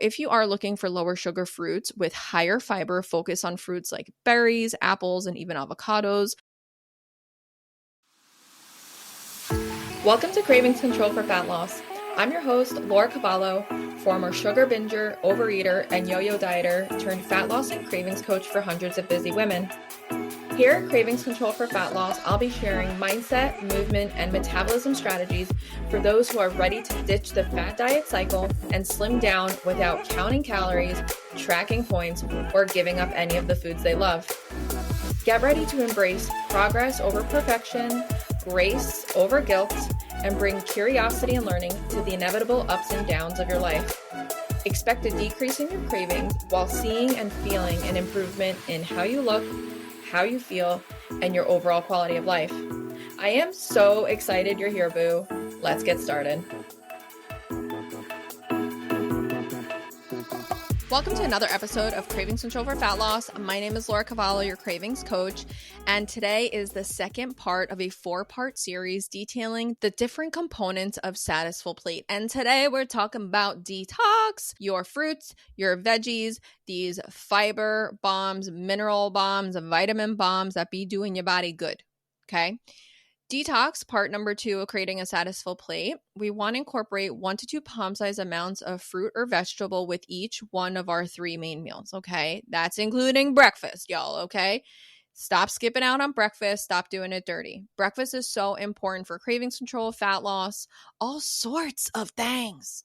If you are looking for lower sugar fruits with higher fiber, focus on fruits like berries, apples, and even avocados. Welcome to Cravings Control for Fat Loss. I'm your host, Laura Cavallo, former sugar binger, overeater, and yo-yo dieter turned fat loss and cravings coach for hundreds of busy women. Here at Cravings Control for Fat Loss, I'll be sharing mindset, movement, and metabolism strategies for those who are ready to ditch the fat diet cycle and slim down without counting calories, tracking points, or giving up any of the foods they love. Get ready to embrace progress over perfection, grace over guilt, and bring curiosity and learning to the inevitable ups and downs of your life. Expect a decrease in your cravings while seeing and feeling an improvement in how you look, how you feel, and your overall quality of life. I am so excited you're here, boo. Let's get started. Welcome to another episode of Cravings Control for Fat Loss. My name is Laura Cavallo, your cravings coach, and today is the second part of a 4-part series detailing the different components of Satisfull plate. And today we're talking about detox, your fruits, your veggies, these fiber bombs, mineral bombs, vitamin bombs that be doing your body good. Okay. Detox, part number 2 of creating a Satisfull plate. We want to incorporate 1 to 2 palm-sized amounts of fruit or vegetable with each one of our 3 main meals, okay? That's including breakfast, y'all, okay? Stop skipping out on breakfast. Stop doing it dirty. Breakfast is so important for cravings control, fat loss, all sorts of things.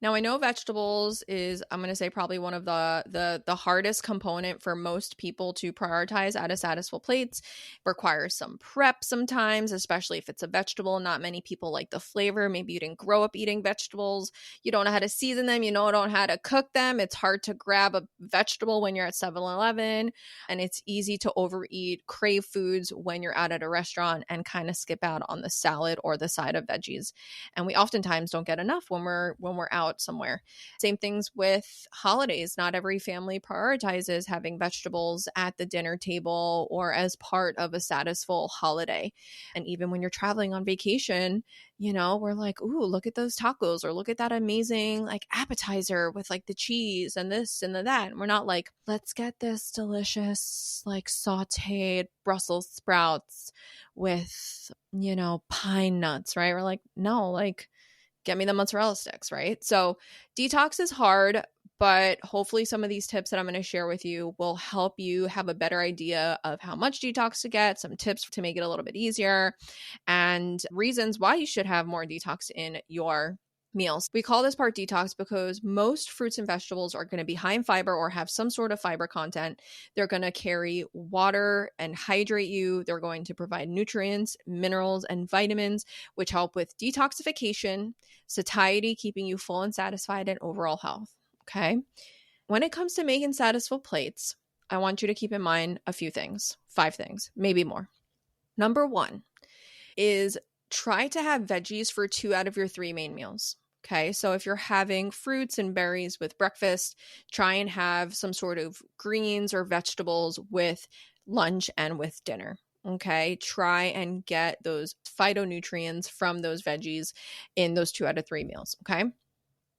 Now, I know vegetables is, I'm going to say, probably one of the hardest component for most people to prioritize at a Satisfull plates. Requires some prep sometimes, especially if it's a vegetable. Not many people like the flavor. Maybe you didn't grow up eating vegetables. You don't know how to season them. You don't know how to cook them. It's hard to grab a vegetable when you're at 7-Eleven, and it's easy to overeat, crave foods when you're out at a restaurant and kind of skip out on the salad or the side of veggies. And we oftentimes don't get enough when we're out somewhere. Same things with holidays. Not every family prioritizes having vegetables at the dinner table or as part of a Satisfull holiday. And even when you're traveling on vacation, we're like, ooh, look at those tacos, or look at that amazing like appetizer with like the cheese and this and that. And we're not like, let's get this delicious like sauteed Brussels sprouts with, pine nuts, right? We're like, no, like, get me the mozzarella sticks, right? So detox is hard, but hopefully some of these tips that I'm going to share with you will help you have a better idea of how much detox to get, some tips to make it a little bit easier, and reasons why you should have more detox in your meals. We call this part detox because most fruits and vegetables are going to be high in fiber or have some sort of fiber content. They're going to carry water and hydrate you. They're going to provide nutrients, minerals, and vitamins, which help with detoxification, satiety, keeping you full and satisfied, and overall health. Okay. When it comes to making Satisfull plates, I want you to keep in mind a few things, 5 things, maybe more. Number 1 is try to have veggies for 2 out of your 3 main meals. Okay, so if you're having fruits and berries with breakfast, try and have some sort of greens or vegetables with lunch and with dinner. Okay, try and get those phytonutrients from those veggies in those 2 out of 3 meals. Okay.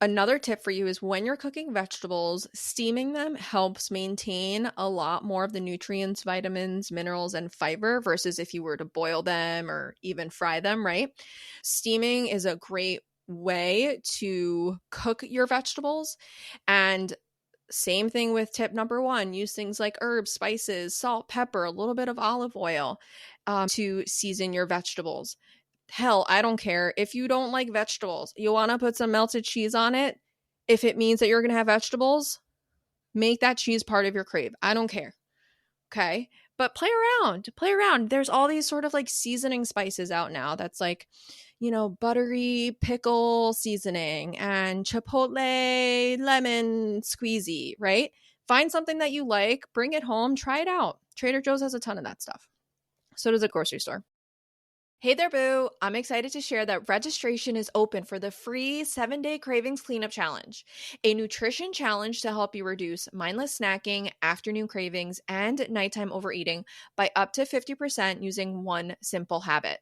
Another tip for you is when you're cooking vegetables, steaming them helps maintain a lot more of the nutrients, vitamins, minerals, and fiber versus if you were to boil them or even fry them, right? Steaming is a great way to cook your vegetables. And same thing with tip number 1, use things like herbs, spices, salt, pepper, a little bit of olive oil to season your vegetables. Hell, I don't care. If you don't like vegetables, you want to put some melted cheese on it. If it means that you're going to have vegetables, make that cheese part of your crave. I don't care. Okay. But play around. There's all these sort of like seasoning spices out now. That's like, buttery pickle seasoning and chipotle lemon squeezy, right? Find something that you like, bring it home, try it out. Trader Joe's has a ton of that stuff. So does a grocery store. Hey there, boo. I'm excited to share that registration is open for the free 7-day Cravings Cleanup Challenge, a nutrition challenge to help you reduce mindless snacking, afternoon cravings, and nighttime overeating by up to 50% using one simple habit.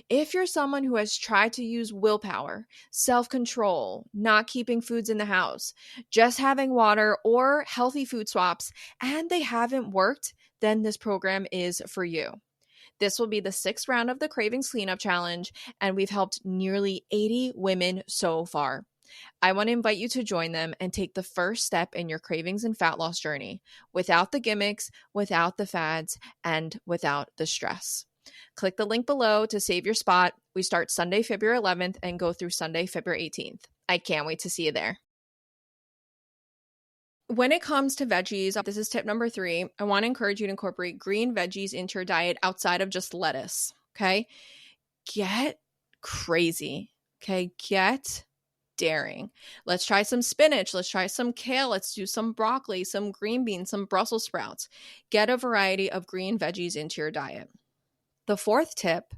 If you're someone who has tried to use willpower, self-control, not keeping foods in the house, just having water or healthy food swaps, and they haven't worked, then this program is for you. This will be the 6th round of the Cravings Cleanup Challenge, and we've helped nearly 80 women so far. I want to invite you to join them and take the first step in your cravings and fat loss journey without the gimmicks, without the fads, and without the stress. Click the link below to save your spot. We start Sunday, February 11th and go through Sunday, February 18th. I can't wait to see you there. When it comes to veggies, this is tip number 3. I want to encourage you to incorporate green veggies into your diet outside of just lettuce. Okay. Get crazy. Okay. Get daring. Let's try some spinach. Let's try some kale. Let's do some broccoli, some green beans, some Brussels sprouts. Get a variety of green veggies into your diet. The 4th tip,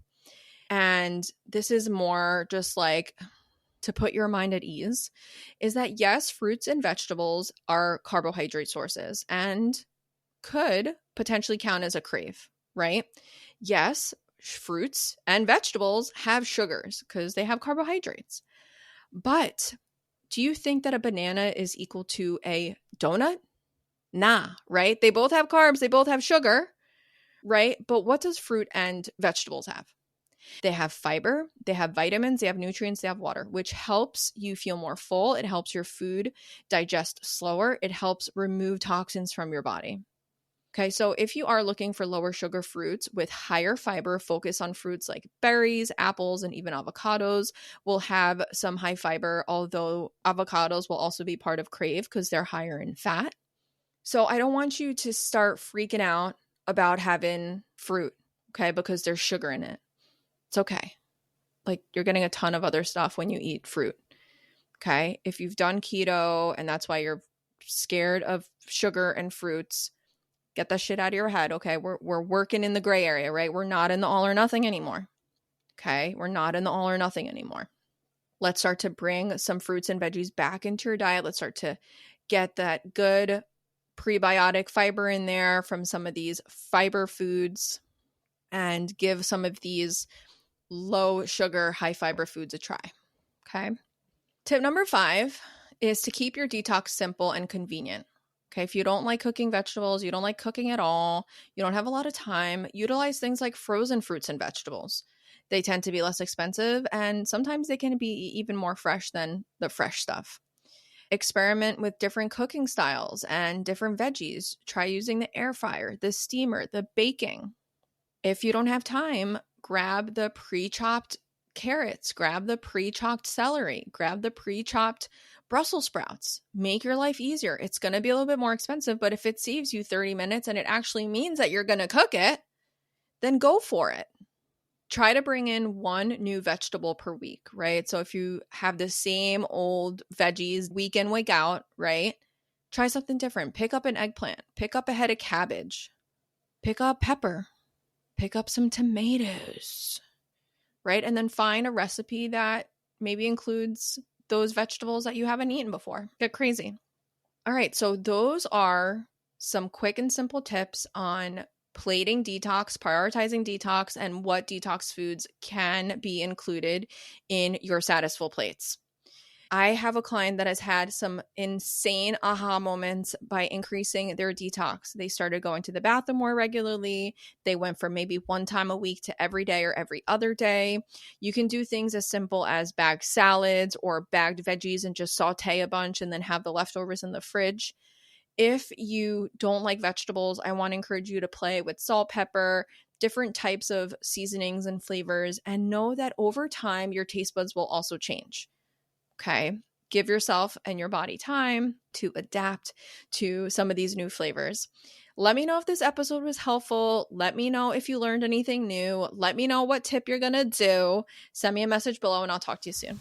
and this is more just like to put your mind at ease, is that yes, fruits and vegetables are carbohydrate sources and could potentially count as a crave, right? Yes, fruits and vegetables have sugars because they have carbohydrates. But do you think that a banana is equal to a donut? Nah, right? They both have carbs, they both have sugar, right? But what does fruit and vegetables have? They have fiber, they have vitamins, they have nutrients, they have water, which helps you feel more full. It helps your food digest slower. It helps remove toxins from your body. Okay, so if you are looking for lower sugar fruits with higher fiber, focus on fruits like berries, apples, and even avocados will have some high fiber, although avocados will also be part of Crave because they're higher in fat. So I don't want you to start freaking out about having fruit, okay, because there's sugar in it. It's okay. Like, you're getting a ton of other stuff when you eat fruit, okay? If you've done keto and that's why you're scared of sugar and fruits, get that shit out of your head, okay? We're working in the gray area, right? We're not in the all or nothing anymore, okay? We're not in the all or nothing anymore. Let's start to bring some fruits and veggies back into your diet. Let's start to get that good prebiotic fiber in there from some of these fiber foods and give some of these low sugar, high fiber foods a try, okay? Tip number 5 is to keep your detox simple and convenient. Okay, if you don't like cooking vegetables, you don't like cooking at all, you don't have a lot of time, utilize things like frozen fruits and vegetables. They tend to be less expensive and sometimes they can be even more fresh than the fresh stuff. Experiment with different cooking styles and different veggies. Try using the air fryer, the steamer, the baking. If you don't have time, grab the pre-chopped carrots, grab the pre-chopped celery, grab the pre-chopped Brussels sprouts. Make your life easier. It's going to be a little bit more expensive, but if it saves you 30 minutes and it actually means that you're going to cook it, then go for it. Try to bring in one new vegetable per week, right? So if you have the same old veggies week in, week out, right? Try something different. Pick up an eggplant. Pick up a head of cabbage. Pick up pepper. Pick up some tomatoes, right? And then find a recipe that maybe includes those vegetables that you haven't eaten before. Get crazy. All right, so those are some quick and simple tips on plating detox, prioritizing detox, and what detox foods can be included in your Satisfull plates. I have a client that has had some insane aha moments by increasing their detox. They started going to the bathroom more regularly. They went from maybe one time a week to every day or every other day. You can do things as simple as bagged salads or bagged veggies and just saute a bunch and then have the leftovers in the fridge. If you don't like vegetables, I want to encourage you to play with salt, pepper, different types of seasonings and flavors, and know that over time, your taste buds will also change. Okay, give yourself and your body time to adapt to some of these new flavors. Let me know if this episode was helpful. Let me know if you learned anything new. Let me know what tip you're going to do. Send me a message below and I'll talk to you soon.